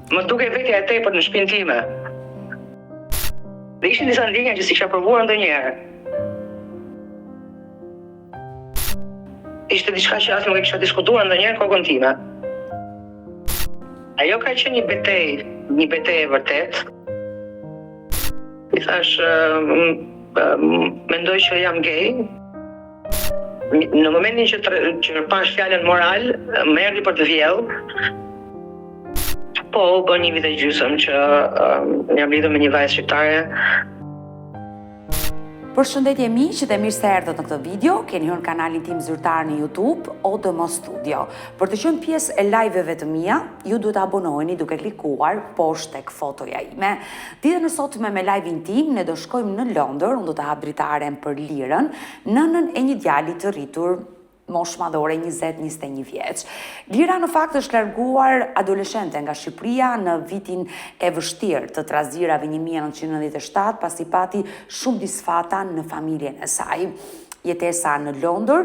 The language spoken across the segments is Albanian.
Më duke vetja e tepër në shtëpinë time. Dhe ishin disa ndjenja që si kisha provuar ndonjëherë. Ishte diçka që as nuk e kisha diskutuar ndonjëherë në kokën time. Ajo ka qenë një betejë e vërtet. I thash, mendoj që jam gay. Në momentin që pash fjalën moral, më erdhi për të vjellë. Po, bën një vit e gjysmë që jam lidhur me një vajzë shqiptare. Përshëndetje miq dhe mirë se erdhët në këtë video. Keni hyrë në kanalin tim zyrtar në YouTube, ODM Studio. Për të qenë pjesë e live-eve të mia, ju duhet të abonoheni duke klikuar poshtë tek fotoja ime. Ditën e sotme me live-in tim ne do shkojmë në Londër, unë do të hap dritaren për Lirën, nënën e një djali të rritur moshë madhore 20-21 vjeç. Lira në fakt është larguar adoleshente nga Shqipëria në vitin e vështirë të trazirave 1997, pasi pati shumë disfata në familjen e saj. Jetesa në Londër,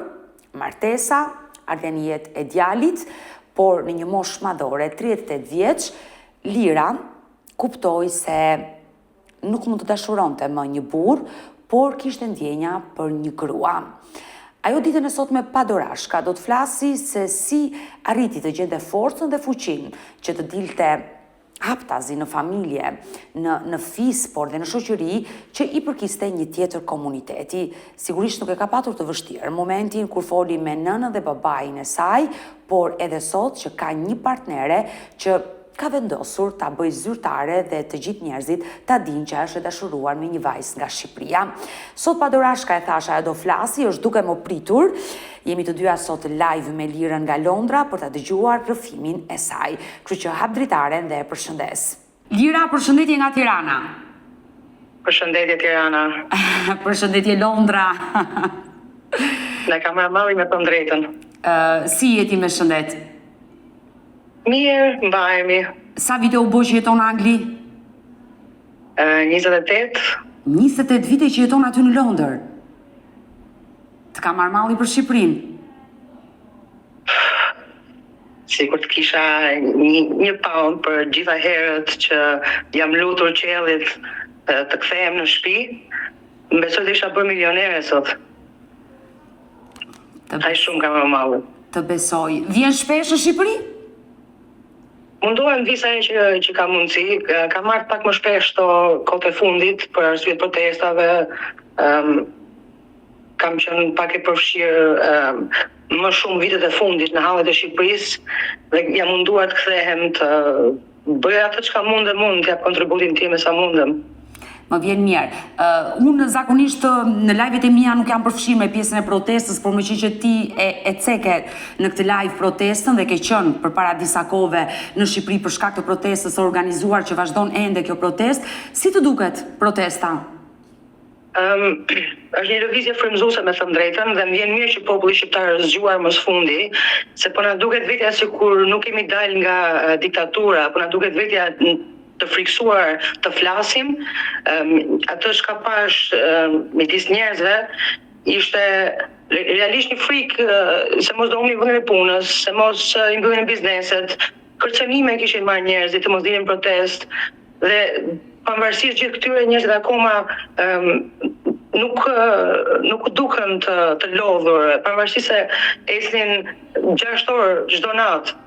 martesa, ardhja një jetë e djalit, por në një moshë madhore 38 vjeç, Lira kuptoi se nuk mund të dashuronte më një burr, por kishte ndjenja për një grua. Ajo ditën e sotme pa dorashka do të flasi se si arriti të gjente forcën dhe fuqinë që të dilte haptazi në familje, në fis, por dhe në shoqëri që i përkiste një tjetër komuniteti. Sigurisht nuk e ka patur të vështirë momentin kur foli me nënën dhe babain e saj, por edhe sot që ka një partnere që ka vendosur ta bëj zyrtare dhe të gjithë njerëzit ta dinë që është e dashuruar me një vajzë nga Shqipëria. Sot pa dorashka e thasha ajo do flasi, është duke më pritur. Jemi të dyja sot live me Lirën nga Londra për ta dëgjuar rrëfimin e saj. Kështu që hap dritaren dhe përshëndes. Lira, përshëndetje nga Tirana. Përshëndetje Tirana. Përshëndetje Londra. Ne kam marrë me të drejtën. Si jeti me shëndet? Mirë, mbahemi. Sa vite u bë që jeton në Angli? 28. 28 vite që jeton aty në Londër. Të ka marrë malli për Shqipërinë? Sikur të kisha një pound për gjitha herët që jam lutur qiellit të kthehem në shtëpi, besoj të isha bërë milionere sot. Ai shumë ka marrë malli. Të besoj. Vjen shpesh në Shqipëri? Mundohem disa herë që ka mundësi, kam marrë pak më shpesh kohët e fundit për arsye të protestave. Kam qenë pak e përfshirë më shumë vitet e fundit në hallet e Shqipërisë dhe jam munduar të kthehem të bëj atë çka mund të jap kontributin tim sa mundem. Më vjen mirë. Unë zakonisht në live-et e mia nuk jam përfshirë me pjesën e protestës, por më që ti e ceke në këtë live protestën dhe ke qenë përpara disa kohëve në Shqipëri për shkak të protestës së organizuar që vazhdon ende kjo protestë, si të duket protesta? Është një lëvizje frymëzuese me thënë drejtën dhe më vjen mirë që populli shqiptar është zgjuar më së fundi, se po na duket vetja sikur nuk kemi dalë nga diktatura, po na duket vetja të friksuar të flasim. Atë çka pash midis njerëzve ishte realisht një frikë se mos do humbi vendin e punës, se mos i mbyllin bizneset, kërcënime kishin marrë njerëzit të mos dilin protest dhe pavarësisht gjithë këtyre njerëzit akoma nuk duken të lodhur, pavarësisht se ecnin 6 orë çdo natë,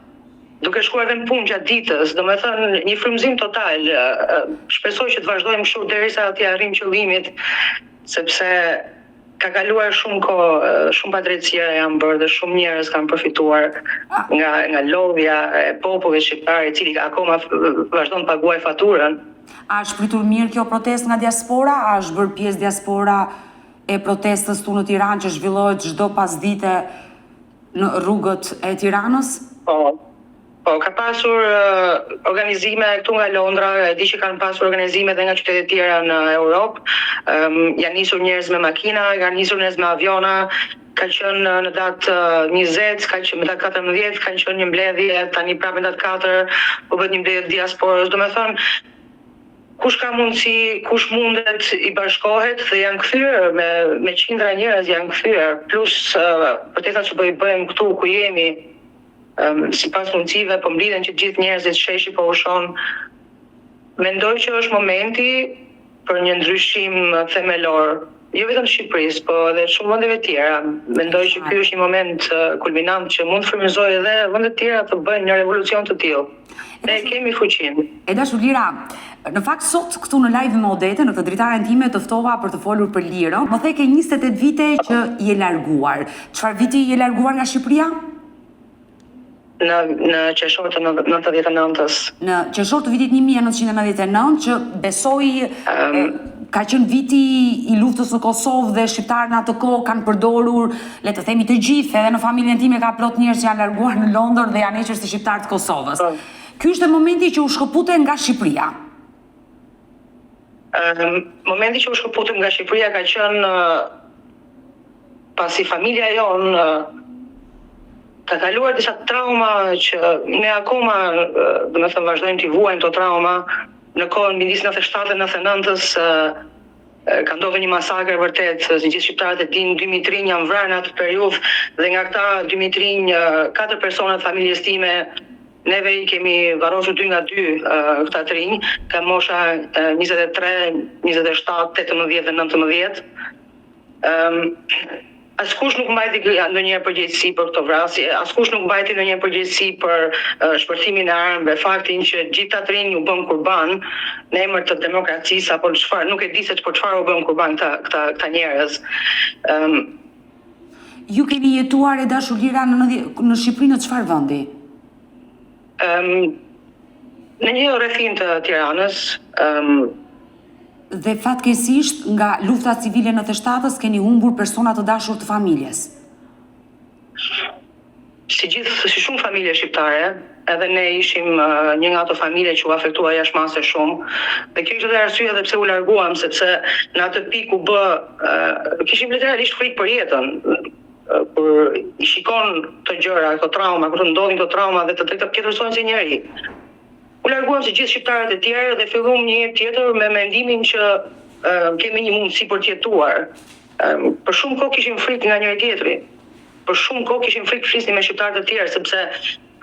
duke shkuar edhe në punë gjatë ditës, domethënë një frymëzim total. Shpresoj që të vazhdojmë kështu derisa të arrijmë qëllimit, sepse ka kaluar shumë kohë, shumë padrejtësia janë bërë dhe shumë njerëz kanë përfituar nga lodhja e popullit shqiptar, i cili akoma vazhdon të paguajë faturën. A është pritur mirë kjo protestë nga diaspora? A është bërë pjesë diaspora e protestës tu në Tiranë që zhvillohet çdo pasdite në rrugët e Tiranës? Po, ka pasur organizime këtu nga Londra, e di që kanë pasur organizime edhe nga qytete tjera në Europë. Janë nisur njerëz me makina, kanë nisur njerëz me aviona, ka qenë në datë 20, ka qenë në datë 14, kanë qenë një mbledhje, tani prapë në datë 4, po bëhet një mbledhje diasporës. Domethënë, kush ka mundësi, kush mundet i bashkohet dhe janë kthyer me qindra njerëz janë kthyer, plus protestat që bëjmë këtu ku jemi. sipas mundësive, po mblidhen që gjithë njerëzit, sheshi po ushon. Mendoj që është momenti për një ndryshim themelor, jo vetëm Shqipërisë, po edhe shumë vendeve tjera. Mendoj që ky është një moment kulminant që mund të frymëzojë edhe vende të tjera të bëjnë një revolucion të tillë. Ne kemi fuqinë. E dashur Lira, në fakt sot këtu në live me Odete, në këtë dritaren time të ftova për të folur për lirën. Më the ke 28 vite që je larguar. Çfarë viti je larguar nga Shqipëria? Në qershor të 99-s. Në qershor të vitit 1999 që besoj ka qenë viti i luftës në Kosovë dhe shqiptarët në atë kohë kanë përdorur, le të themi të gjithë, edhe në familjen time ka plot njerëz që janë larguar në Londër dhe janë hequr si shqiptarë të Kosovës. Ky ishte momenti që u shkëpute nga Shqipëria. Momenti që u shkëputem nga Shqipëria ka qenë pasi familja jonë ka kaluar disa trauma që ne akoma, domethënë vazhdojmë t'i vuajmë këto trauma. Në kohën midis 97 dhe 99-s ka ndodhur një masakër vërtet, si gjithë shqiptarët e dinë, 2 rinj janë vrarë në atë periudhë dhe nga këta 2 rinj 4 persona të familjes time, neve I kemi varrosur 2 nga 2 këta të rinj, ka mosha 23, 27, 18 dhe 19. Askush nuk mbajti ndonjëherë përgjegjësi për këtë vrasje, askush nuk mbajti ndonjëherë përgjegjësi për shpërthimin e armëve, faktin që gjithë ata rinj u bën kurban në emër të demokracisë apo çfarë, nuk e di se për çfarë u bën kurban këta njerëz. Ju keni jetuar e dashur Lira në Shqipëri në çfarë vendi? Në një rrethim të Tiranës. Dhe fatkeqësisht nga lufta civile në të 97-s keni humbur persona të dashur të familjes. Si shumë familje shqiptare, edhe ne ishim një nga ato familje që u afektua jashtëmase shumë. Dhe kjo ishte arsyeja edhe pse u larguam, sepse në atë pikë u bë kishim literalisht frikë për jetën. Kur I shikon të gjëra, këto trauma, kur të ndodhin këto trauma dhe të ketërsohen si njeri. U larguam si gjithë shqiptarët e tjerë dhe filluam një jetë tjetër me mendimin që kemi një mundësi për të jetuar. Për shumë kohë kishim frikë nga njëri tjetri. Për shumë kohë kishim frikë flisnim me shqiptarët e tjerë, sepse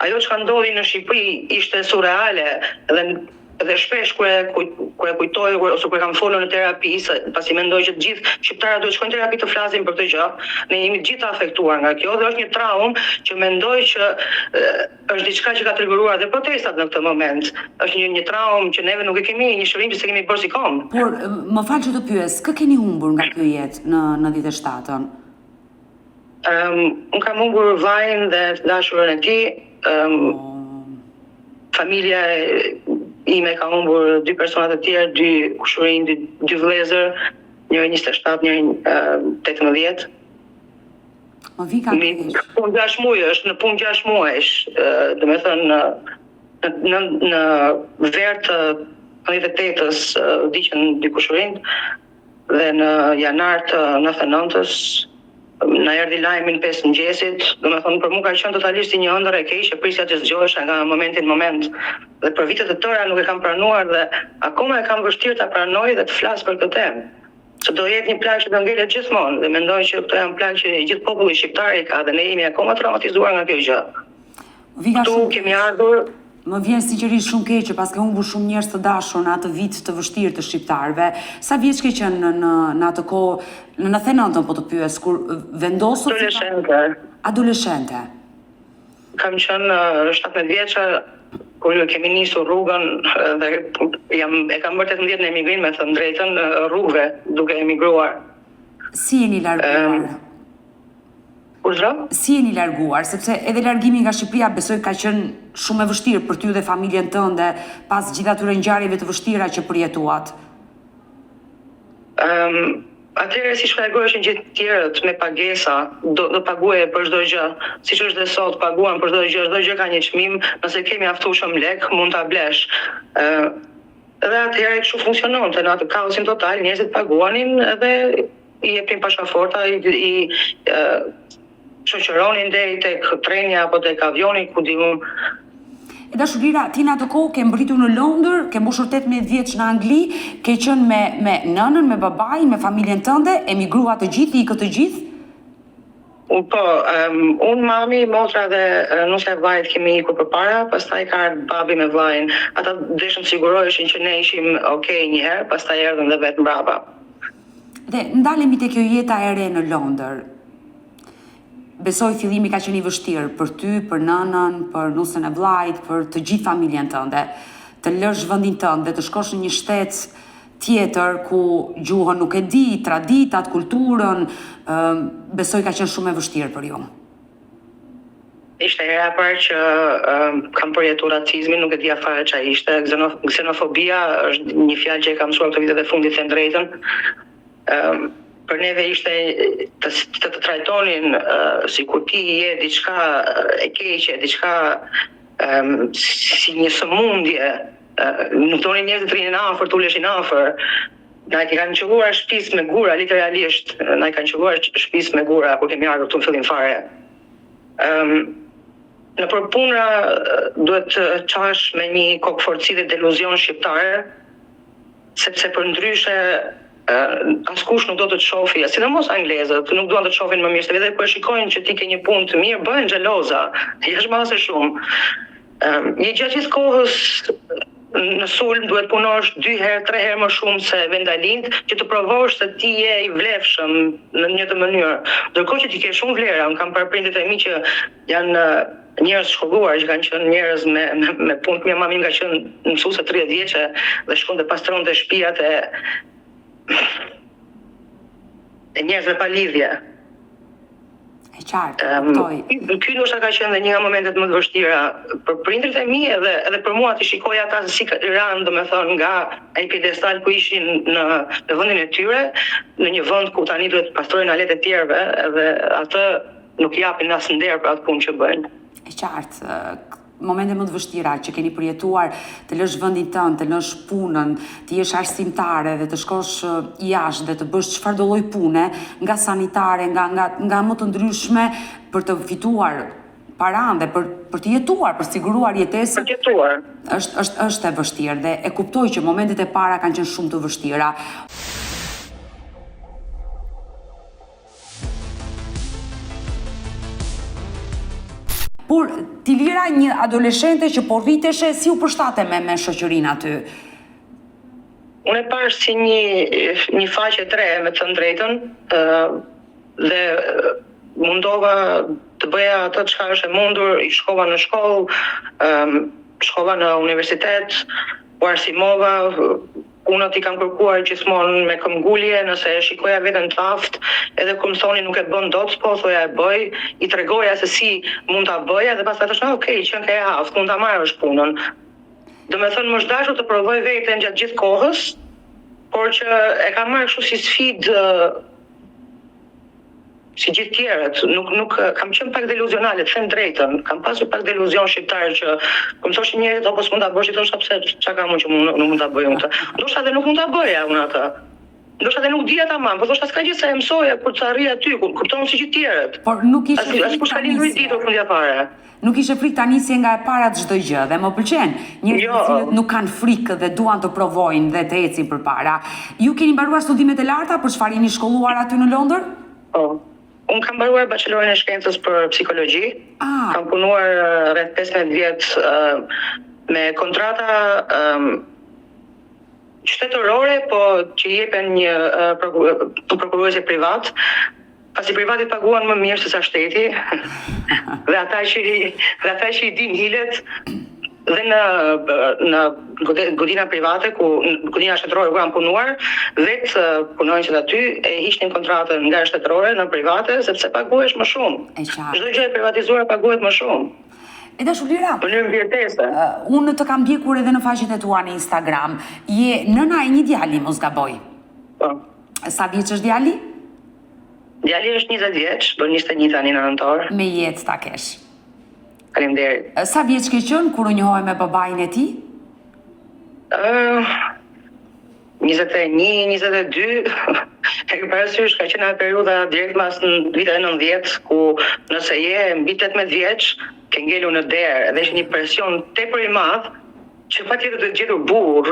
ajo që ka ndodhi në Shqipëri ishte surreale dhe shpesh kur e kujtoj ose kur kam folur në terapi, pasi mendoj që të gjithë shqiptarët duhet shkojnë në terapi të flasin për këtë gjë, ne jemi të gjithë afektuar nga kjo dhe është një traumë që mendoj që është diçka që ka trigëruar dhe protestat në këtë moment. Është një traumë që neve nuk e kemi një shërim që se kemi bërë si kom. Por më fal që të pyes, kë keni humbur nga kjo jetë në 97-ën? Unë kam humbur vajin dhe dashurën e tij. Familja ime ka humbur 2 persona të tjerë, 2 kushurinj, 2 vëllezër, njëri 27, njëri 18. Më vi ka keq. Punë 6 muajsh, në punë 6 muajsh, domethënë në ver të 98-s vdiqën 2 kushurinj dhe në janar të 99-s na erdhi lajmi në 5 mëngjesit, domethënë për mua ka qenë totalisht si një ëndër e keqe, prisja që zgjohesha nga momenti në moment. Dhe për vite të tëra nuk e kam pranuar dhe akoma e kam vështirë ta pranoj dhe të flas për këtë temë. Se do jetë një plagë që do ngelet gjithmonë dhe mendoj që këtë janë plagë që gjithë populli shqiptar I ka dhe ne jemi akoma traumatizuar nga kjo gjë. Këtu kemi ardhur. Më vjen sinqerisht shumë keq që pas ke humbur shumë njerëz të dashur në atë vit të vështirë të shqiptarëve. Sa vjeç ke qenë në atë kohë, në 99-ën po të pyes, kur vendosur adoleshente. Kam qenë 17 vjeçë kur kemi nisur rrugën dhe e kam bërë 18 në emigrim, me thënë drejtën, rrugëve duke emigruar. Si jeni larguar? Si jeni larguar, sepse edhe largimi nga Shqipëria besoj ka qenë shumë e vështirë për ty dhe familjen tënde pas gjithë atyre ngjarjeve të vështira që përjetuat. Atëherë si shpjegoheshin gjithë tjerët me pagesa, do paguaje për çdo gjë, siç është dhe sot, paguam për çdo gjë ka një çmim, nëse kemi aftueshëm lek, mund ta blesh. Edhe atëherë kështu funksiononte, në atë kaosin total, njerëzit paguanin edhe I jepnin pasaporta, I shoqëronin deri tek trenja apo tek avioni, ku di unë. E dashur Lira, ti në atë kohë ke mbritur në Londër, ke mbushur 18 vjeç në Angli, ke qenë me nënën, me babain, me familjen tënde, emigruat të gjithë, ikët të gjithë? Unë mami, motra dhe nusja e vllajt kemi ikur përpara, pastaj ka ardhur babi me vllajin. Ata deshën siguroheshin që ne ishim okay një herë, pastaj erdhën dhe vetë mbrapa. Dhe ndalemi te kjo jeta e re në Londër. Besoj fillimi ka qenë i vështirë për ty, për nënën, për nusën e vllajt, për të gjithë familjen tënde. Të lësh vendin tënd dhe të shkosh në një shtet tjetër ku gjuhën nuk e di, traditat, kulturën, besoj ka qenë shumë e vështirë për ju. Ishte hera e parë që kam përjetuar racizmin, nuk e dija fare çfarë ishte. Xenofobia është një fjalë që e kam mësuar këto vitet e fundit, them drejtën. Për neve ishte të trajtonin sikur ti je diçka e keqe, diçka si një sëmundje. Nuk donin njerëzit të rinin afër, të uleshin afër. Na i kanë qelluar shtëpisë me gura, literalisht. Na i kanë qelluar shtëpisë me gura kur kemi ardhur këtu në fillim fare. Në përpuna duhet të qash me një kokëforci dhe deluzion shqiptare, sepse për ndryshe askush nuk do të shohë, sidomos anglezët, nuk duan të të shohin më mirë, se edhe kur shikojnë që ti ke një punë të mirë, bëhen xheloza, jashtëmase shumë. Një gjatë gjithë kohës në sulm duhet punosh 2 herë, 3 herë më shumë se vendalind që të provosh se ti je i vlefshëm në një të mënyrë. Ndërkohë që ti ke shumë vlera, unë kam parë prindërit e mi që janë njerëz shkolluar, që kanë qenë njerëz me punë të mirë. Mami ka qenë mësuese 30 vjeçe dhe shkonte pastronte shtëpiat e njerëzve pa lidhje. E qartë, kuptoj. Ky ndoshta ka qenë dhe një nga momentet më të vështira për prindërit e mi edhe për mua të shikoj ata si ran, domethënë nga ai piedestal ku ishin në vendin e tyre, në një vend ku tani duhet të pastrojnë alet e tjerëve, edhe atë nuk japin as nder për atë punë që bëjnë. E qartë, momente më të vështira që keni përjetuar, të lësh vendin tënd, të lësh punën, të jesh arsimtare dhe të shkosh jashtë dhe të bësh çfarëdo lloj pune, nga sanitare, nga më të ndryshme për të fituar paranë dhe për të jetuar, për siguruar jetesën. Për të jetuar. Është e vështirë dhe e kuptoj që momentet e para kanë qenë shumë të vështira. Por ti lira një adoleshente që po rriteshe, si u përshtate me shoqërinë aty? Unë e pash si një faqe të re, me të thënë drejtën, dhe mundova të bëja atë çka është e mundur, i shkova në shkollë, shkova në universitet, u arsimova. Punët i kam kërkuar gjithmonë me këmbgulje, nëse e shikoja veten të aftë, edhe kur më thoni nuk e bën dot, po thoja e bëj, i tregoja se si mund ta bëja dhe pastaj thosha, "Okay, qen ke aftë, mund ta marrësh punën." Domethënë më është dashur të provoj veten gjatë gjithë kohës, por që e kam marrë kështu si sfidë si gjithë tjerët, nuk kam qenë pak deluzionale, të them drejtën. Kam pasur pak deluzion shqiptar që kur më thoshin njerëzit apo s'mund ta bësh, i thosha pse çka kam unë që nuk mund ta bëj unë. Ndoshta edhe nuk mund ta bëja unë atë. Ndoshta edhe nuk dija tamam, po thoshta s'ka gjë se e mësoja kur të arri aty, kupton si gjithë tjerët. Por nuk ishte frikë tani ditur fundja fare. Nuk ishte frikë tani si nga e para çdo gjë dhe më pëlqen. Njerëzit të cilët nuk kanë frikë dhe duan të provojnë dhe të ecin përpara. Ju keni mbaruar studimet e larta, për çfarë jeni shkolluar aty në Londër? Po. Unë kam mbaruar bachelorin e shkencës për psikologji. Kam punuar rreth 15 vjet me kontrata shtetërore, po që jepen një prokuruese privat. Pasi privatit paguan më mirë se sa shteti. Dhe ata që i din hilet dhe në godina private, godina shtetërore ku kam punuar, vetë punonjësit aty e hiqnin kontratën nga shtetërore në private sepse paguhesh më shumë. Çdo gjë e privatizuar paguhet më shumë. E dashur Lira, unë të kam ndjekur edhe në faqet e tua në Instagram. Je nëna e një djali, mos gaboj. Po. Sa vjeç është djali? Djali është 20 vjeç, bën 21 tani në nëntor. Me jetë ta kesh. Faleminderit. Sa vjeç ke qenë kur u njohoj me babain e tij? 21, 22. E ke parasysh ka qenë atë periudha direkt pas vitit 90, ku nëse je mbi 18 vjeç, ke ngelur në derë, edhe është një presion tepër i madh që patjetër do të gjetur burr.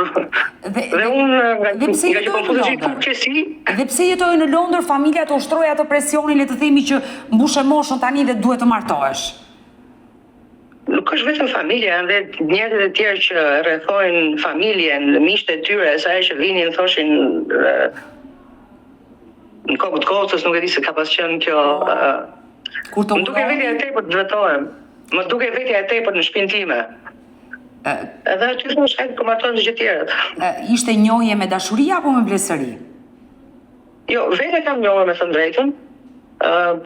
Dhe unë nga që po futesh në turqesi. Dhe pse jetojë në Londër, familja të ushtroi atë presionin, le të themi që mbushë moshën tani dhe duhet të martohesh. Nuk është vetëm familja, dhe njerëzit e tjerë që rrethojnë familjen, miqtë e tyre, sa herë që vinin thoshin në kokë të kocës, nuk e di se ka pas qenë kjo. Më duke vetja e tepër të vetohem. Më duke vetja e tepër në shtëpinë time. Edhe aty thosh hajde të martohem me gjë tjerët. Ishte njohje me dashuri apo me vlesëri? Jo, vetë kam njohur me thënë drejtën.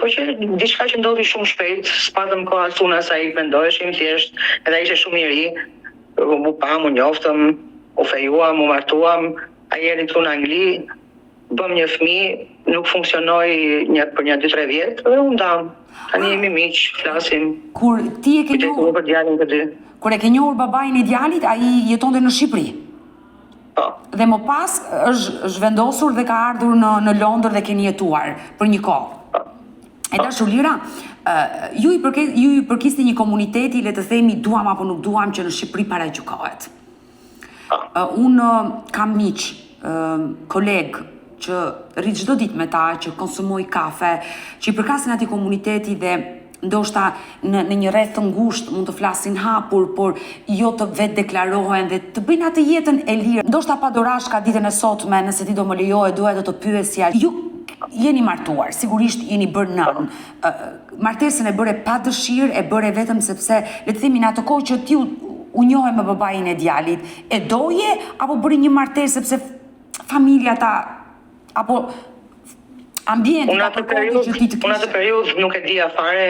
Po që diçka që ndodhi shumë shpejt, s'patëm kohë as unë as ai mendoheshim thjesht, edhe ishte shumë i ri. U pam, u njoftëm, u fejuam, u martuam, ai erdhi këtu në Angli, bëm një fëmijë, nuk funksionoi për një 2-3 vjet, dhe u ndam. Tani jemi miq, flasim. Kur ti e ke njohur për djalin të dy. Kur e ke njohur babain e djalit, ai jetonte në Shqipëri. Po. Dhe më pas është zhvendosur dhe ka ardhur në Londër dhe keni jetuar për një kohë. E dashur Lira, ju i përkisti një komuniteti, le të themi duam apo nuk duam, që në Shqipëri paragjykohet. Unë kam miq, koleg, që rrit çdo ditë me ta, që konsumoj kafe, që i përkasin atij komuniteti dhe ndoshta në një rreth të ngushtë mund të flasin hapur, por jo të vetë deklarohen dhe të bëjnë atë jetën e lirë. Ndoshta pa dorashka ditën e sotme, nëse ti do më lejoje, duhet të pyesja. Ju jeni martuar, sigurisht jeni bërë nën. Martesën e bëre pa dëshirë, e bëre vetëm sepse, le të themi, në atë kohë që ti u njohe me babain e djalit, e doje apo bëri një martesë sepse familja ta apo ambienti apo kohë që ti të kishe? Unë atë periudhë nuk e dija fare,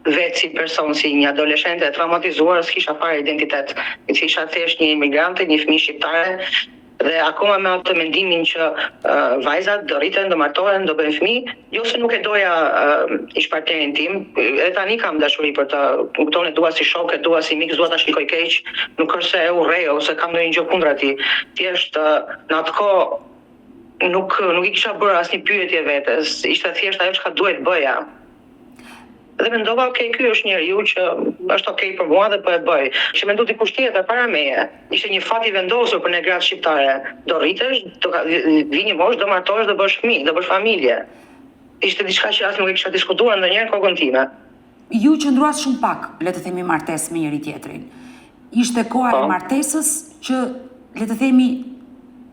vetë si person, si një adoleshente e traumatizuar, s'kisha fare identitet. Isha thjesht një imigrante, një fëmijë shqiptare, dhe akoma me atë mendimin që vajzat do rriten, do martohen, do bëjnë fëmijë, jo se nuk e doja ish-partnerin tim, edhe tani kam dashuri për të, kupton, e dua si shok, e dua si mik, s'dua ta shikoj keq, nuk është se e urrej ose kam ndonjë gjë kundër atij. Thjesht në atë kohë nuk i kisha bërë asnjë pyetje vetes, ishte thjesht ajo çka duhet bëja. Dhe mendova, okay, ky është njeriu që është okay për mua dhe po e bëj. Që mendoj dikush tjetër para meje. Ishte një fat i vendosur për ne gratë shqiptare. Do rritesh, do vi një moshë, do martohesh, do bësh fëmijë, do bësh familje. Ishte diçka që as nuk e kisha diskutuar ndonjëherë në kokën time. Ju qëndruat shumë pak, le të themi, martesë me njëri tjetrin. Ishte koha e martesës që, le të themi,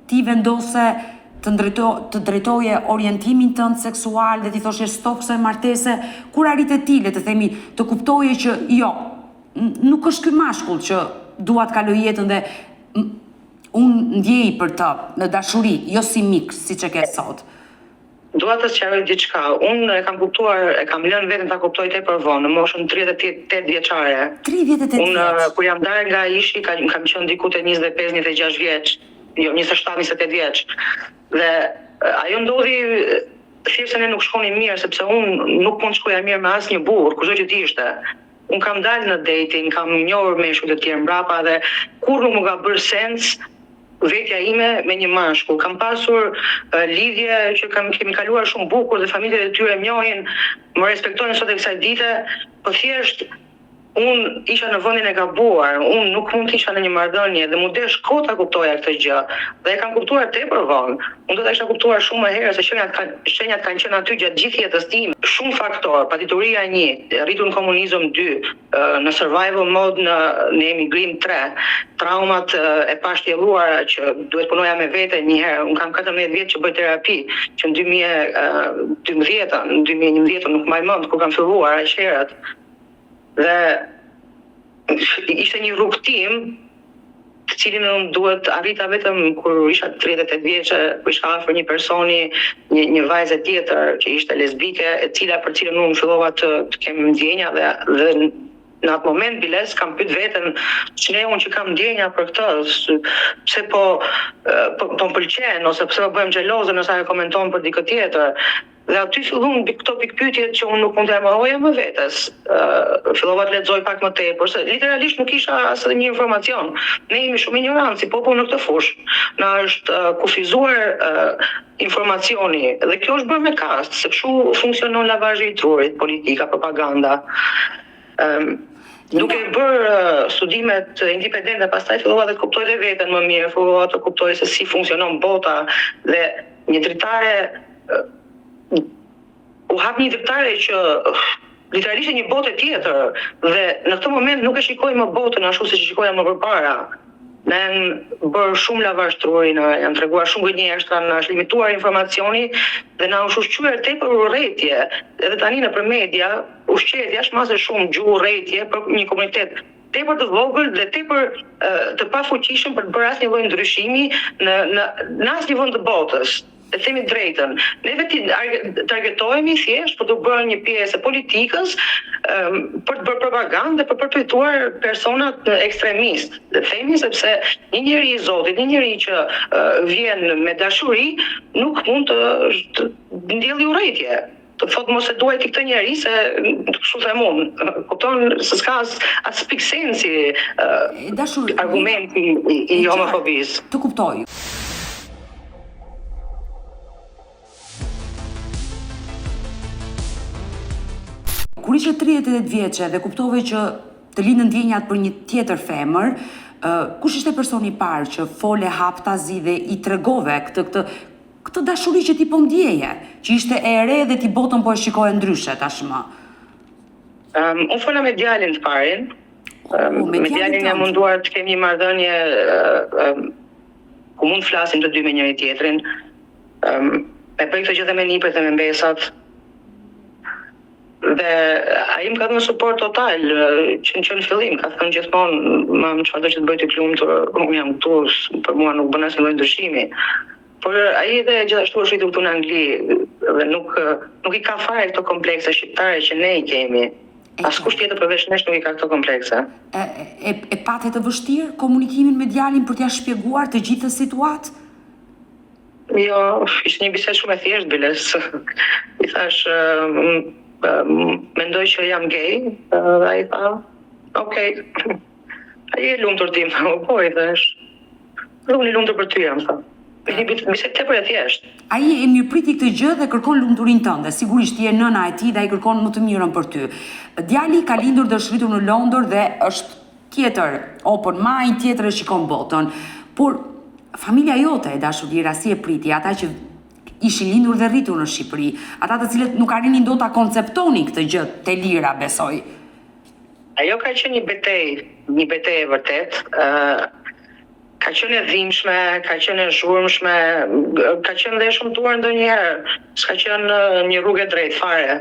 ti vendose të drejtoje orientimin tënd seksual dhe ti thoshe stop se martese, kur arritet ti, le të themi, të kuptoje që jo, nuk është ky mashkull që dua të kaloj jetën dhe unë ndjej për të në dashuri, jo si mik, siç e ke sot. Dua të sqaroj diçka. Unë e kam kuptuar, e kam lënë veten ta kuptoj tepër vonë, në moshën 38 vjeçare. 38 vjeç. Unë kur jam dalë nga ishi, kam qenë diku te 25-26 vjeç. Jo, 27-28 vjeç. Dhe ajo ndodhi thjesht se ne nuk shkonim mirë, sepse unë nuk mund të shkoja mirë me asnjë burr, kushdo që të ishte. Unë kam dalë në dating, kam njohur meshkuj të tjerë mbrapa dhe kur nuk më ka bërë sens vetja ime me një mashkull. Kam pasur lidhje që kemi kaluar shumë bukur dhe familjet e tyre më njohin, më respektojnë sot e kësaj dite, po thjesht unë isha në vendin e gabuar, unë nuk mund të isha në një marrëdhënie dhe mu desh kohë ta kuptoja këtë gjë. Dhe e kam kuptuar tepër vonë. Unë do ta isha kuptuar shumë më herë se shenjat kanë qenë aty gjatë gjithë jetës time. Shumë faktorë, padituria 1, rritur në komunizëm 2, në survival mode në emigrim 3, traumat e pashtjelluara që duhet punoja me vete një herë. Unë kam 14 vjet që bëj terapi, që në 2011 nuk mbaj mend kur kam filluar aq herët. Dhe ishte një rrugtim të cilin unë duhet arrita vetëm kur isha 38 vjeçë, kur isha afër një personi, një vajzë tjetër që ishte lesbike, për cilën unë fillova të kem ndjenja dhe në atë moment biles kam pyet veten ç'ne unë që kam ndjenja për këtë, pse po më pëlqen ose pse po bëhem xheloze nëse ajo komenton për dikë tjetër. Dhe aty fillon këto pikpyetjet që unë nuk mund të marroja më vetes. Fillova të lexoj pak më tepër, se literalisht nuk kisha asnjë një informacion. Ne jemi shumë ignorantë si popull në këtë fushë. Na është kufizuar informacioni dhe kjo është bërë me kast, se kështu funksionon lavazhi i trurit, politika, propaganda. Duke bërë studimet independente, pastaj fillova të kuptoj dhe veten më mirë, fillova të kuptoj se si funksionon bota dhe një dritare u hap një dritare që literalisht një botë tjetër dhe në këtë moment nuk e shikoj më botën ashtu siç e shikoja më përpara. Ne janë bërë shumë lavarshtruri, janë treguar shumë gënjeshtra, na është limituar informacioni dhe na është ushqyer tepër urrëtie. Edhe tani nëpër media ushqehet jashtëmase shumë gjuhë urrëtie për një komunitet tepër të vogël dhe tepër të pafuqishëm për të bërë asnjë lloj ndryshimi në asnjë vend të botës. E themi drejtën. Ne vetë targetohemi thjesht për të bërë një pjesë e politikës, për të bërë propagandë dhe për përpetuar personat ekstremistë. Dhe themi sepse një njeri i Zotit, një njeri që vjen me dashuri, nuk mund të ndjelli urrëtie. Të thotë mos e duaj ti këtë njeri se kështu them unë. Kupton se s'ka as piksensi argumenti i homofobisë. Të kuptoj. Kur ishe 38 vjeçe dhe kuptove që të lindën ndjenjat për një tjetër femër, kush ishte personi i parë që fole haptazi dhe i tregove këtë dashuri që ti po ndjeje, që ishte e re dhe ti botën po e shikoje ndryshe tashmë? Unë fola me djalin të parin. Me djalin jam munduar të kem një marrëdhënie ku mund flasim të dy me njëri tjetrin. E bëj këtë gjë dhe me nipret dhe me mbesat. Dhe ai më ka dhënë suport total që në fillim, ka thënë gjithmonë, mam çfarëdo që të bëj të lumtur, unë jam këtu, për mua nuk bën asnjë lloj ndryshimi. Por ai edhe gjithashtu është rritur këtu në Angli dhe nuk i ka fare këto komplekse shqiptare që ne i kemi. Askush tjetër përveç nesh nuk i ka këto komplekse. E pate të vështirë komunikimin me djalin për t'ia shpjeguar të gjithë situatë? Jo, ishte një bisedë shumë e thjeshtë biles. I thash mendoj që jam gay, dhe ai tha, okej. Ai e lumtur tim, po i thash. Unë i lumtur për ty jam, tha. Një bisedë tepër e thjeshtë. Ai e mirëpriti këtë gjë dhe kërkon lumturinë tënde. Sigurisht je nëna e tij dhe ai kërkon më të mirën për ty. Djali ka lindur dhe është rritur në Londër dhe është tjetër open mind, tjetër e shikon botën. Por familja jote e dashurira si e priti, ata që ishin lindur dhe rritur në Shqipëri, ata të cilët nuk arrinin dot ta konceptonin këtë gjë te lira, besoj. Ajo ka qenë një betejë e vërtet. Ka qenë e dhimbshme, ka qenë e zhurmshme, ka qenë dhe e shëmtuar ndonjëherë. S'ka qenë një rrugë e drejtë fare.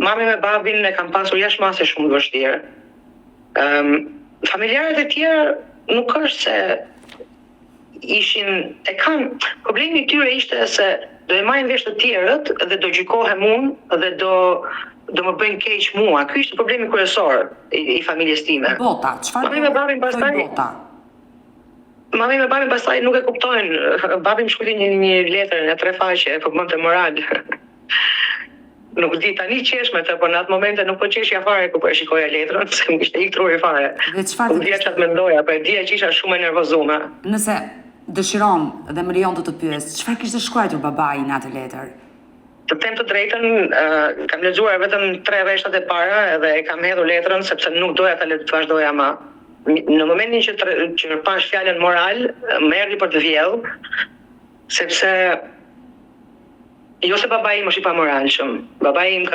Mami me babin e kam pasur jashtëmase shumë të vështirë. Familjarët e tjerë nuk është se problemi i tyre ishte se do e marrin vesh të tjerët dhe do gjykohem unë dhe do më bëjnë keq mua. Ky ishte problemi kryesor i familjes time. Bota, çfarë? Mami me babin pastaj nuk e kuptojnë. Babi më shkruaj një letër në 3 faqe, po bënte moral. Nuk di tani qesh me të, por në atë momente nuk po qeshja fare kur po e shikoja letrën, se më kishte ikë truri fare. Dhe çfarë? Nuk dija çfarë mendoja, po e dija që isha shumë e nervozuar. Nëse dëshiron dhe më lejon të pyes, çfarë kishte shkruar babai në atë letër? Të them të drejtën, kam lexuar vetëm 3 rreshtat e para dhe e kam hedhur letrën sepse nuk doja ta vazhdoja më. Në momentin që pash fjalën moral, më erdhi për të vjedh, sepse jo se babai im është i pamoralshëm. Babai im,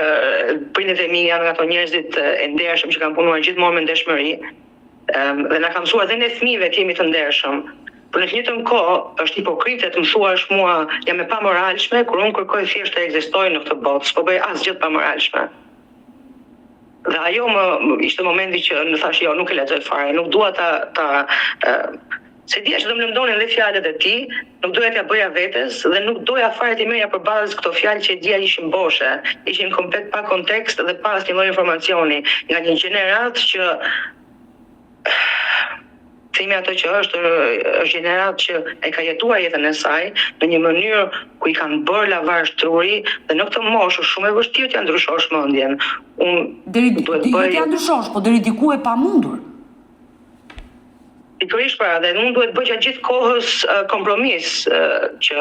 prindët e mi janë ato njerëzit e ndershëm që kanë punuar gjithmonë me ndershmëri, dhe na ka mësuar dhe ne fëmijëve të jemi të ndershëm. Por në të njëjtën kohë është hipokrite të mësuash mua jam e pamoralshme kur unë kërkoj thjesht të ekzistoj në këtë botë, s'po bëj asgjë të pamoralshme. Dhe ajo ishte momenti që më thash jo, nuk e lexoj fare, nuk dua se dia që do më lëndonin dhe fjalët e tij, nuk doja t'ja bëja vetes dhe nuk doja fare të merrja përballë këto fjalë që dia ishin boshe, ishin komplet pa kontekst dhe pa asnjë lloj informacioni, nga një gjenerat që themi ato që është gjenerat që e ka jetuar jetën e saj në një mënyrë ku i kanë bërë lavarshtruri dhe në këtë moshë shumë e vështirë t'ja ndryshosh mendjen. Deri t'ja ndryshosh, po deri diku e pamundur. pikërisht pra, dhe unë duhet bëj gjatë gjithë kohës kompromis, që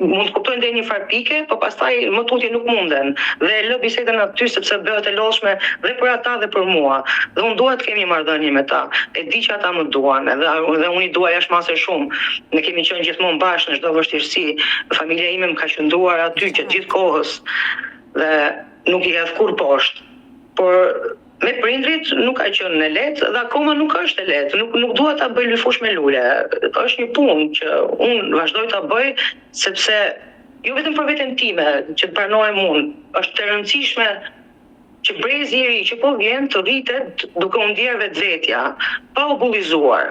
mund të kuptojnë deri një farë pike, po pastaj më tutje nuk munden. Dhe lë bisedën aty sepse bëhet e lodhshme dhe për ata dhe për mua. Dhe unë dua të kemi marrëdhënie me ta. E di që ata më duan, dhe unë i dua jashtëmase shumë. Ne kemi qenë gjithmonë bashkë në çdo vështirësi. Familja ime më ka qëndruar aty gjatë gjithë kohës dhe nuk i hedh kur poshtë. Por me prindrit nuk ka qenë e lehtë dhe akoma nuk është e lehtë. Nuk dua ta bëj lyfush me lule. Është një punë që unë vazhdoj ta bëj sepse jo vetëm për veten time, që të pranohem unë, është e rëndësishme që brezi i ri që po vjen të rritet duke u ndier vetvetja, pa u bullizuar.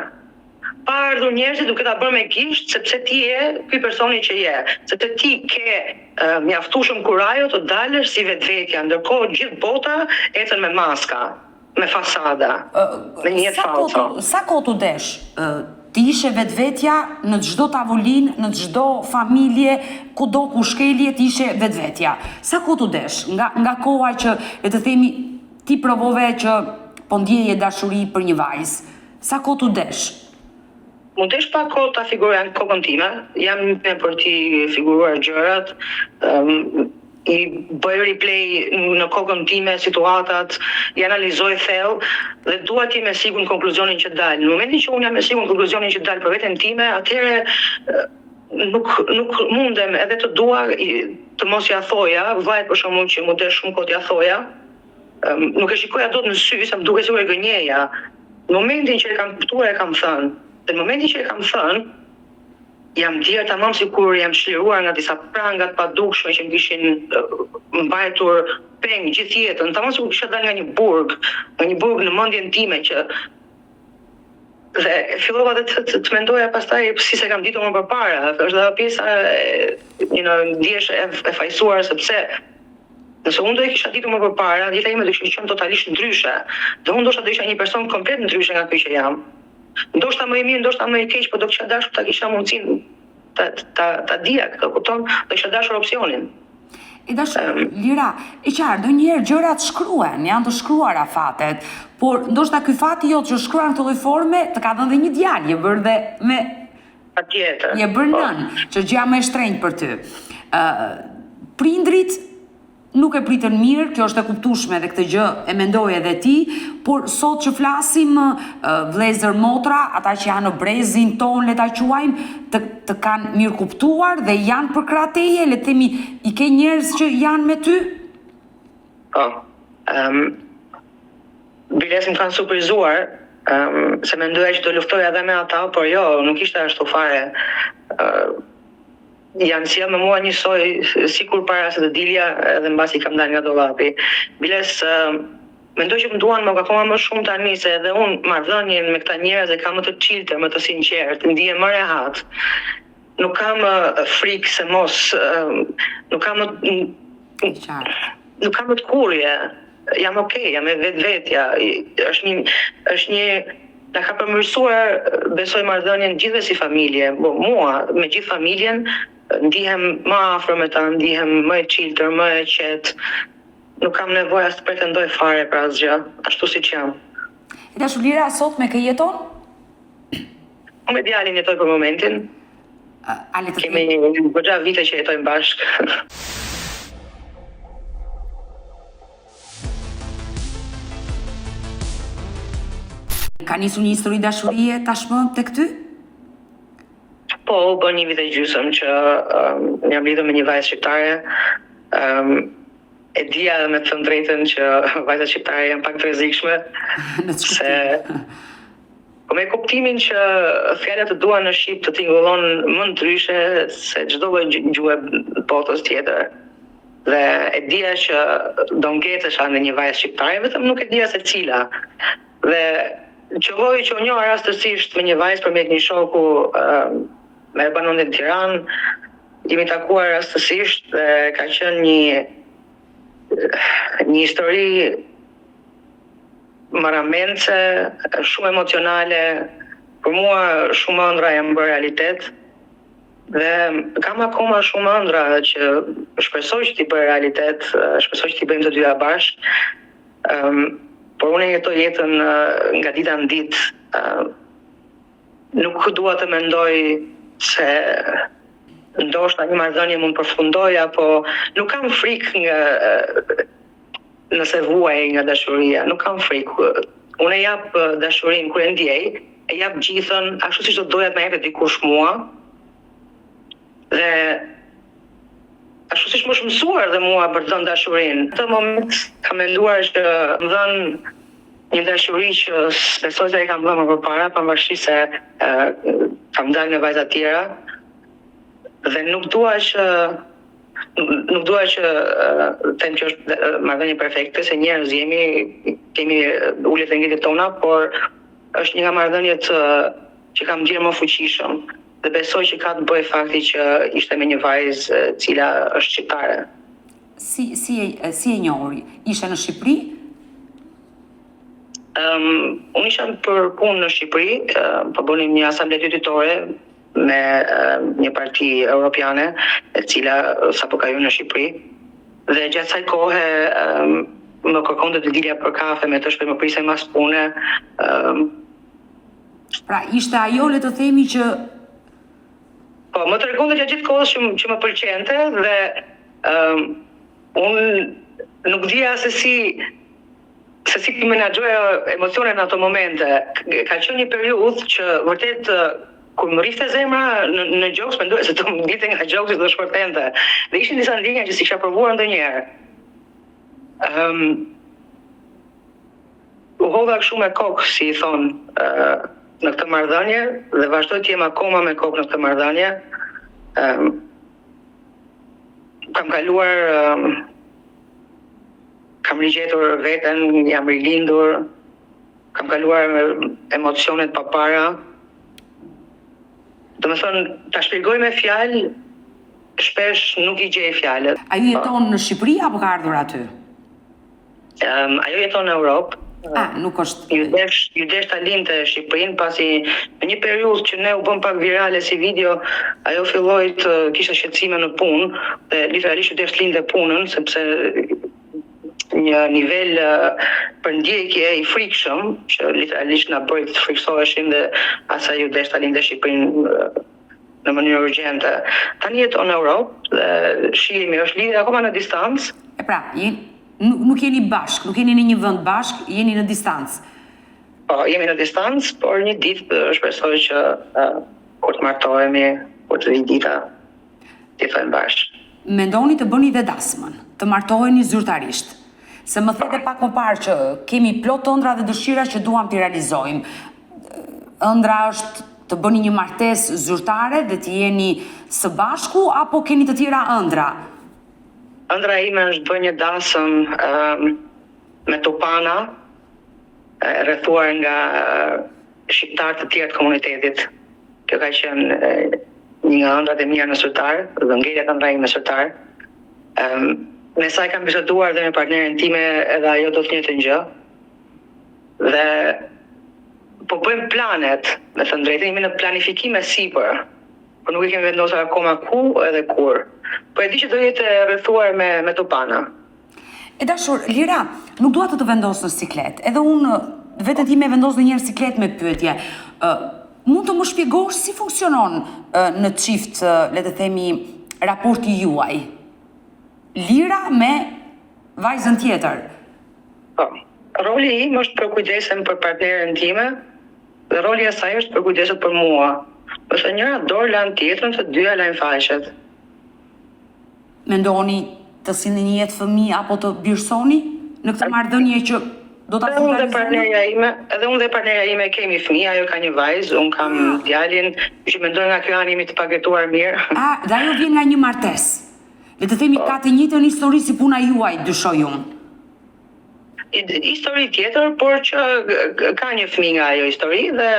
Pa ardhur njerëzit duke ta bërë me gisht sepse ti je ky personi që je, sepse ti ke mjaftueshëm kurajo të dalësh si vetvetja, ndërkohë gjithë bota ecën me maska, me fasada, me një jetë falso. Sa kohë tu desh? Ti ishe vetvetja në çdo tavolinë, në çdo familje, kudo ku shkelje ti ishe vetvetja. Sa kohë tu desh? Nga koha që le të themi ti provove që po ndjeje dashuri për një vajzë. Sa kohë tu desh? Mund të pa kohë ta figuroj në kokën time, jam me për t'i figuruar gjërat, i bëj replay në kokën time situatat, i analizoj thellë dhe dua ti me sigurt në konkluzionin që dal. Në momentin që unë jam me sigurt në konkluzionin që dal për veten time, atëherë nuk mundem edhe të dua të mos ja thoja, vajt për shkakun që më desh shumë kohë ja thoja. Nuk e shikoja dot në sy, sa më duket sikur e gënjeja. Në momentin që e kam kuptuar e kam thënë. Dhe në momentin që e kam thënë, jam djerë tamam sikur jam çliruar nga disa pranga të padukshme që më kishin mbajtur peng gjithë jetën, tamam sikur kisha dalë nga një burg në mendjen time që dhe fillova të mendoja pastaj si se kam ditur më përpara, është edhe pjesa ndjesh e fajsuar sepse nëse unë do e kisha ditur më përpara, jeta ime do ishte qenë totalisht ndryshe. Dhe unë ndoshta do isha një person komplet ndryshe nga ky që jam. Ndoshta më i mirë, ndoshta më i keq, por do kisha dashur ta kisha mundsinë ta dija këtë, kupton? Do kisha dashur opsionin. E dashur, Lira, e qartë, ndonjëherë gjërat shkruhen, janë të shkruara fatet, por ndoshta ky fati jot që shkruan në këtë lloj forme të ka dhënë dhe një djalë, je bërë dhe me patjetër. Je bërë nën, që gjëja më e shtrenjtë për ty. Prindrit nuk e pritën mirë, kjo është e kuptueshme dhe këtë gjë e mendoj edhe ti, por sot që flasim vëllezër motra, ata që janë në brezin ton, le ta quajmë, të kanë mirë kuptuar dhe janë për krah teje, le të themi, i ke njerëz që janë me ty? Po. Biles më kanë surprizuar, se mendoja që do luftoja edhe me ata, por jo, nuk ishte ashtu fare. Janë sjellë me mua njësoj sikur para se të dilja edhe mbasi kam dalë nga dollapi. Biles mendoj që më duan më akoma më shumë tani se edhe unë marrëdhënien me këta njerëz e kam më të çiltë, më të sinqertë, ndihem më rehat. Nuk kam frikë se mos nuk kam më të kurrje. Jam okay, jam me vetvetja. Është një na ka përmirësuar besoj marrëdhënien gjithve si familje. Mua me gjithë familjen ndihem më afër me ta, ndihem më e çiltër, më e qetë. Nuk kam nevojë as të pretendoj fare për asgjë, ashtu siç jam. E dashur Lira, sot me kë jeton? Unë me djalin jetoj për momentin. Kemi goxha vite që jetojmë bashkë. Ka nisur një histori dashurie tashmë tek ty? Po, bën një vit e gjysmë që jam lidhur me një vajzë shqiptare. E dija me të thënë drejtën që vajzat shqiptare janë pak të rrezikshme. Se po me kuptimin që fjalët të dua në shqip të tingëllon më ndryshe se çdo lloj gjuhë botës tjetër. Dhe e dija që do ngetesha në një vajzë shqiptare, vetëm nuk e dija se cila. Dhe qëlloj që u njoha rastësisht me një vajzë përmjet një shoku me banon në Tiranë, jemi takuar rastësisht dhe ka qenë një histori marramendse, shumë emocionale, për mua shumë ëndra janë bërë realitet dhe kam akoma shumë ëndra që shpresoj që t'i bëj realitet, shpresoj që t'i bëjmë të dyja bashkë. Por unë jetoj jetën nga dita në ditë nuk dua të mendoj se ndoshta një marrëdhënie mund përfundoj, apo nuk kam frikë nëse vuaj nga dashuria, nuk kam frikë. Unë e jap dashurinë kur e ndjej, e jap gjithën ashtu siç do doja të më jepte dikush mua. Dhe ashtu siç më është mësuar dhe mua për të dhënë dashurinë. Në këtë moment kam menduar që më dhën një dashuri që besoj se e kam dhënë më përpara, pavarësisht se kam dalë me vajza tjera. Dhe nuk dua që them që është marrëdhënie perfekte, se njerëz kemi uljet e ngritjet tona, por është një nga marrëdhëniet që kam ndjerë më fuqishëm. Dhe besoj që ka të bëjë fakti që ishte me një vajzë cila është shqiptare. Si e njohuri? Ishte në Shqipëri? Unë isha për punë në Shqipëri, po bënim një asamble dytitore me një parti europiane, e cila sapo ka hyrë në Shqipëri. Dhe gjatë kësaj kohe më kërkonte të dilja për kafe me të shpejt më prisej mas pune. Pra ishte ajo, le të themi, që po, më tregonte gjatë gjithë kohës që më pëlqente dhe unë nuk dija se si ti menaxhoja emocionet në ato momente. Ka qenë një periudhë që vërtet kur më rrifte zemra në gjoks, mendoja se të më ngite nga gjoksi dhe shpërthente. Dhe ishin disa ndjenja që si kisha provuar ndonjëherë. U hodha kështu me kokë, si i thonë, në këtë marrëdhënie dhe vazhdoj të jem akoma me kokë në këtë marrëdhënie. Kam kaluar, kam rigjetur veten, jam rilindur, kam kaluar emocionet papara. Domethënë, ta shpjegoj me fjalë, shpesh nuk i gjej fjalët. A ju jeton në Shqipëri apo ka ardhur aty? Ajo jeton në Europë. Nuk është. Ju desh ta lindte Shqipërinë, pasi në një periudhë që ne u bëm pak virale si video, ajo filloi të kishte shqetësime në punë dhe literalisht ju desh lindte punën, sepse një nivel përndjekje i frikshëm që literalisht na bëri të friksoheshim dhe asaj ju desh ta lindte Shqipërinë në mënyrë urgjente. Tani jeton në Europë dhe shihemi, është lidhje akoma në distancë. Pra, nuk jeni bashk, nuk jeni në një vend bashk, jeni në distancë. Po, jemi në distancë, por një ditë shpresoj që kur të martohemi, kur të vijë dita, të jetojmë bashkë. Mendoni të bëni dhe dasmën, të martoheni zyrtarisht. Se më thete pak më parë që kemi plot ëndra dhe dëshira që duam t'i realizojmë. Ëndra është të bëni një martesë zyrtare dhe të jeni së bashku, apo keni të tjera ëndra? Ëndra ime është bëj një dasëm me tupana, rrethuar nga shqiptarë të tjerë të komunitetit. Kjo ka qenë një nga ëndrat e mia në zyrtar, dhe ngjerja ëndra ime zyrtar. Me sa kam biseduar dhe me partneren time, edhe ajo do të njëjtën gjë. Dhe po bëjmë planet, me thënë drejtën, jemi në planifikim e sipër. Por nuk i kemi vendosur akoma ku edhe kur. Po e di që do jetë rrethuar me tupana. E dashur, Lira, nuk dua të vendos në siklet. Edhe unë vetë time vendos në një siklet me pyetje. Mund të më shpjegosh si funksionon në çift, le të themi, raporti juaj? Lira me vajzën tjetër. Po. Roli im është për kujdesem për partneren time dhe roli e saj është për kujdeset për mua. Përse njëra dorë lanë tjetrën, të dyja lajnë faqet. Mendoni të sillni një jetë fëmijë apo të birësoni në këtë marrëdhënie që do ta finalizojmë? Edhe unë dhe partnerja ime kemi fëmijë, ajo ka një vajzë, unë kam djalin, që mendoj nga ky ani jemi të paketuar mirë. Dhe ajo vjen nga një martesë. Le të themi ka të njëjtën histori si puna juaj, dyshoj unë. Histori tjetër, por që ka një fëmijë nga ajo histori dhe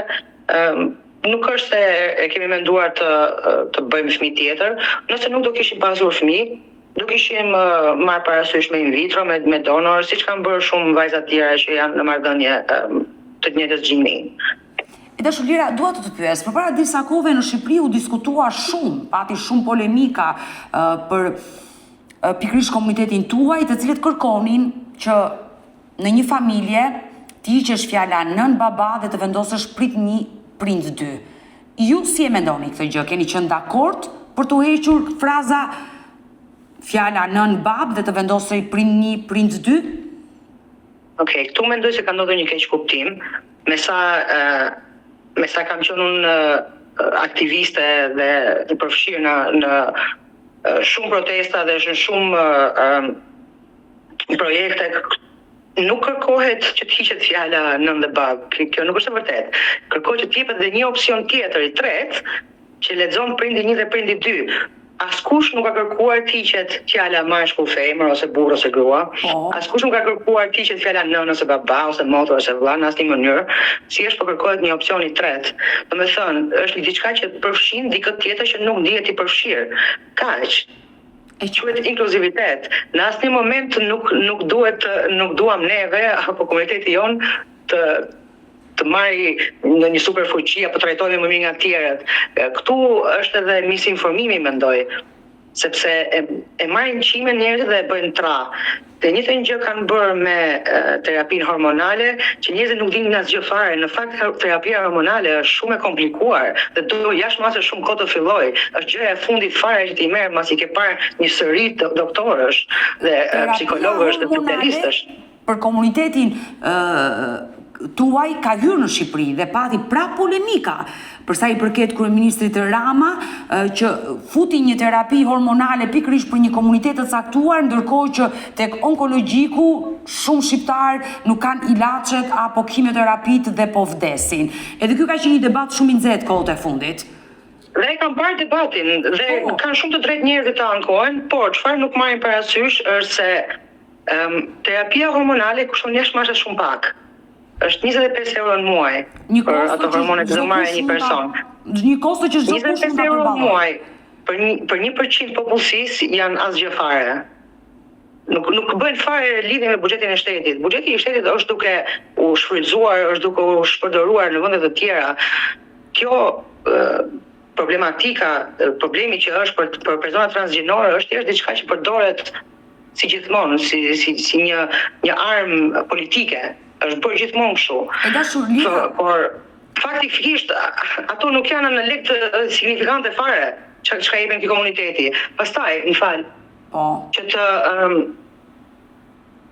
nuk është se e kemi menduar të bëjmë fëmijë tjetër. Nëse nuk do kishim pasur fëmijë, do kishim marrë parasysh me in vitro, me donor, siç kanë bërë shumë vajza të tjera që janë në marrëdhënie të njëjtës gjini. E dashur Lira, dua të pyes, përpara disa kohëve në Shqipëri u diskutua shumë, pati shumë polemika për pikërisht komunitetin tuaj, të cilët kërkonin që në një familje të hiqesh fjala nën baba dhe të vendosësh prit një prind dy. Ju si e mendoni këtë gjë? Keni qenë dakord për të hequr fraza fjala nën bab dhe të vendosur prind 1, prind 2? Okej, këtu mendoj se ka ndodhur një keq kuptim, me sa kam qenë unë aktiviste dhe të përfshirë në shumë protesta dhe shumë projekte. Nuk kërkohet që të hiqet fjala nën dhe bab, kjo nuk është e vërtet. Kërkohet që të jepet dhe një opsion tjetër, i tretë, që lexon prindi 1 dhe prindi 2. Askush nuk ka kërkuar të hiqet fjala mashkull femër ose burr ose grua. Askush nuk ka kërkuar të hiqet fjala nën ose baba ose motor ose vëlla në asnjë mënyrë. Thjesht po kërkohet një opsion i tretë. Domethënë, është diçka që përfshin dikë tjetër që nuk ndihet i përfshirë. Kaq. E quhet inkluzivitet. Në asnjë moment nuk duam neve apo komuniteti jon të marrë në një superfuqi apo trajtohemi më mirë nga të tjerët. Këtu është edhe misinformimi, mendoj, sepse e marrin qimen njerëzit dhe e bëjnë tra. Të njëjtën gjë kanë bërë me terapinë hormonale, që njerëzit nuk dinë asgjë fare. Në fakt terapia hormonale është shumë e komplikuar dhe do jashtëmase shumë kohë të fillojë. Është gjëja e fundit fare që ti merr pasi ke parë një sëri të doktorësh dhe psikologësh dhe specialistësh. Për komunitetin tuaj ka hyrë në Shqipëri dhe pati pra polemika për sa i përket kryeministrit Rama që futi një terapi hormonale pikërisht për një komunitet të caktuar, ndërkohë që tek onkologjiku shumë shqiptar nuk kanë ilaçet apo kimioterapit dhe po vdesin. Edhe ky ka qenë një debat shumë i nxehtë kohët e fundit. Dhe e kam parë debatin dhe kanë shumë të drejtë njerëzit të ankohen, por çfarë nuk marrin parasysh është se terapia hormonale kushton jashtëmarrëse shumë pak. Është 25 euro në muaj për ato hormonet që marrë një person. Një kosto që çdo kush mund ta përballojë. 25 euro në muaj për 1% popullsisë janë asgjë fare. Nuk bëjnë fare lidhje me buxhetin e shtetit. Buxheti i shtetit është duke u shfrytzuar, është duke u shpërdoruar në vende të tjera. Kjo problemi që është për persona transgjinore është thjesht diçka që përdoret si gjithmonë, si një armë politike. Është bërë gjithmonë kështu. E dashur Lira. Por faktikisht ato nuk janë në lek të signifikante fare çka jepin këtij komuniteti. Pastaj, më fal. Po.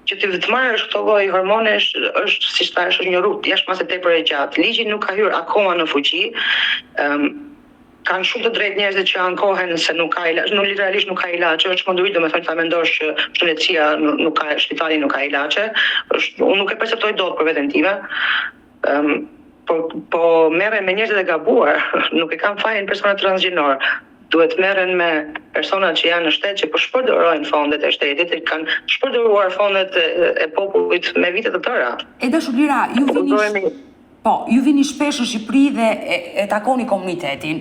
Që të marrësh këto lloj hormonesh është, siç thash, është një rrugë jashtëmase tepër e gjatë. Ligji nuk ka hyrë akoma në fuqi. Kanë shumë të drejtë njerëzit që ankohen se nuk ka ilaç, literalisht nuk ka ilaçe, është çmenduri, domethënë ta mendosh që shëndetësia nuk ka, shpitali nuk ka ilaçe, unë nuk e perceptoj dot për veten time. Po merren me njerëzit e gabuar, nuk e kanë fajin persona transgjinor. Duhet merren me persona që janë në shtet që po shpërdorojnë fondet e shtetit, që kanë shpërdoruar fondet e popullit me vite të tëra. E dashur Lira, ju vini shpesh në Shqipëri dhe e takoni komunitetin,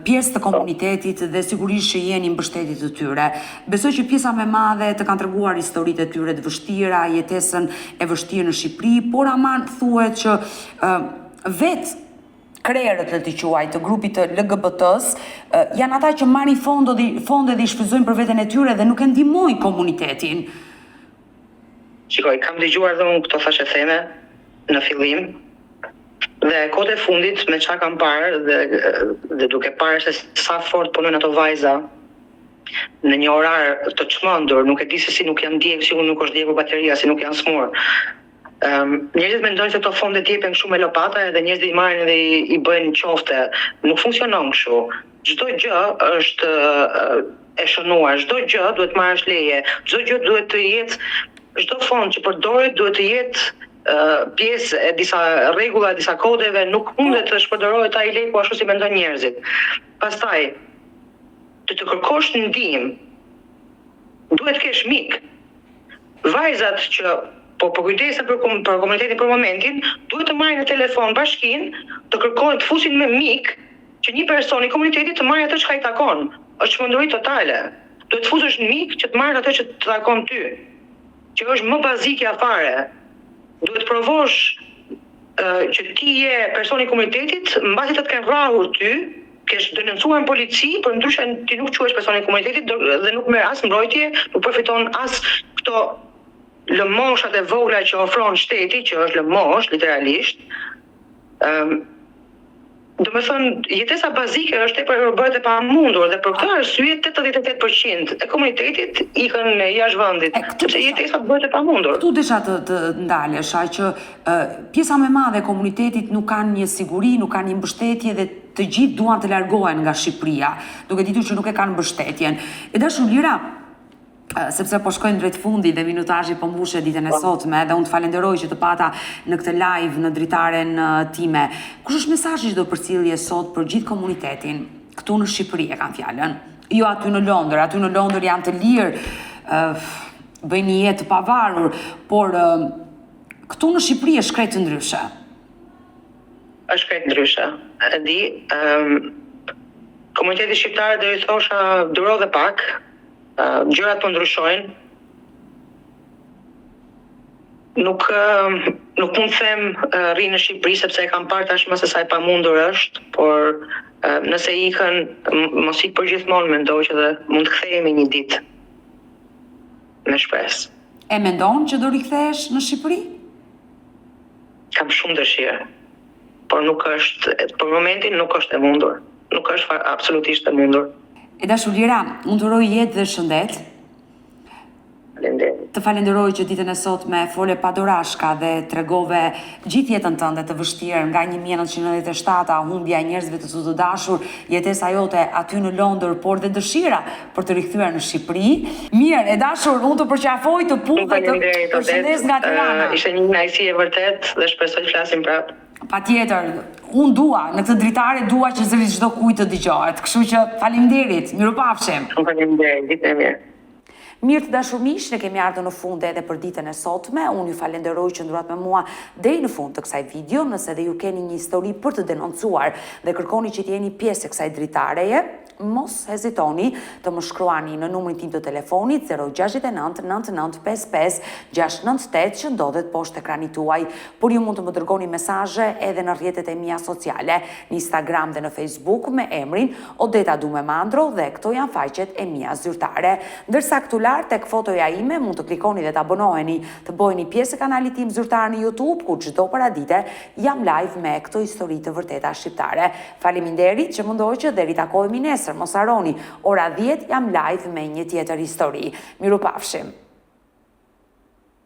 pjesë të komunitetit dhe sigurisht që jeni mbështetjet të tyre. Besoj që pjesa më e madhe të kanë treguar historitë e tyre të vështira, jetesën e vështirë në Shqipëri, por aman thuhet që vetë krerët le të quaj të grupit të LGBT-s janë ata që marrin fonde dhe i shfrytëzojnë për veten e tyre dhe nuk e ndihmojnë komunitetin. Shikoj, kam dëgjuar dhe unë këto thashë theme në fillim. Dhe kohët e fundit me çka kam parë dhe duke parë se sa fort punojnë ato vajza në një orar të çmendur, nuk e di se si nuk janë ndjekur, si nuk është ndjekur bateria, si nuk janë smur. Njerëzit mendojnë se ato fonde jepen shumë me lopata dhe njerëzit i marrin dhe i bëjnë qofte. Nuk funksionon kështu. Çdo gjë është e shënuar, çdo gjë duhet marrësh leje, çdo gjë duhet të jetë, çdo fond që përdoret duhet të jetë pjesë e disa rregulla, disa kodeve, nuk mundet të shpërdorohet ai leku ashtu si mendojnë njerëzit. Pastaj, të kërkosh ndihmë, duhet të kesh mik. Vajzat që po kujdesen për komunitetin për momentin, duhet të marrin në telefon bashkinë, të kërkojnë të fusin me mik, që një person i komunitetit të marrë atë çka i takon. Është çmenduri totale. Duhet të futesh në mik që të marrë atë që të takon ty, që është më bazike fare. Duhet provosh që ti je personi i komunitetit, mbasi të kenë vrarur ty, kesh denoncuar në polici, por ndryshe ti nuk quhesh personi i komunitetit dhe nuk merr as mbrojtje, nuk përfiton as këto lëmoshat e vogla që ofron shteti, që është lëmosh literalisht. Do me thënë, jetesa bazike është bëhet e pamundur dhe për këtë arsye 88% e komunitetit ikën jashtë vendit, sepse jetesa bëhet e pamundur. Këtu desha të ndalesha që pjesa më e madhe e komunitetit nuk kanë një siguri, nuk kanë një mbështetje dhe të gjithë duan të largohen nga Shqipëria, duke ditur që nuk e kanë mbështetjen. E dashur Lira, sepse po shkojnë drejt fundit dhe minutazhi po mbushet ditën e sotme dhe unë të falenderoj që të pata në këtë live në dritaren time. Kush është mesazhi që do përcjellje sot për gjithë komunitetin këtu në Shqipëri, e kam fjalën? Jo aty në Londër janë të lirë, bëjnë një jetë të pavarur, por këtu në Shqipëri është krejt të ndryshe. Është krejt ndryshe. E di, komuniteti shqiptar do i thosha duro dhe pak. Gjërat po ndryshojnë. Nuk mund të them rri në Shqipëri sepse e kam parë tashmë se sa e pamundur është, por nëse ikën, mos ik përgjithmonë, mendoj që dhe mund të kthehemi një ditë. Me shpresë. E mendon që do rikthehesh në Shqipëri? Kam shumë dëshirë, por nuk është, për momentin nuk është e mundur. Nuk është absolutisht e mundur. E dashur Lira, unë të uroj jetë dhe shëndet. Faleminderit. Të falenderoj që ditën e sotme fole pa dorashka dhe tregove gjithë jetën tënde të vështirë nga 1997, humbja e njerëzve të dashur, jetesa jote aty në Londër, por dhe dëshira për të rikthyer në Shqipëri. Mirë, e dashur, unë të përqafoj të punë dhe të përshëndes nga Tirana. Ishte një kënaqësi e vërtet dhe shpresoj të flasim prapë. Patjetër, unë dua, në këtë dritare dua që zëri çdo kujt të dëgjohet. Kështu që faleminderit, mirupafshim. Faleminderit, ditë e mirë. Mirë të dashur miq, ne kemi ardhur në fund edhe për ditën e sotme. Unë ju falenderoj që ndurat me mua deri në fund të kësaj video. Nëse dhe ju keni një histori për të denoncuar dhe kërkoni që t'jeni pjesë e kësaj dritareje, mos hezitoni të më shkruani në numrin tim të telefonit 069 99 55 698 që ndodhet poshtë ekranit tuaj, por ju mund të më dërgoni mesazhe edhe në rrjetet e mia sociale, në Instagram dhe në Facebook me emrin Odeta Dumemandro dhe këto janë faqet e mia zyrtare. Ndërsa këtu lart tek fotoja ime mund të klikoni dhe të abonoheni, të bëheni pjesë e kanalit tim zyrtar në YouTube, ku çdo paradite jam live me këto histori të vërteta shqiptare. Faleminderit që mundohej dhe ritakohemi nesër. Mos harroni, ora 10 jam live me një tjetër histori. Mirupafshim.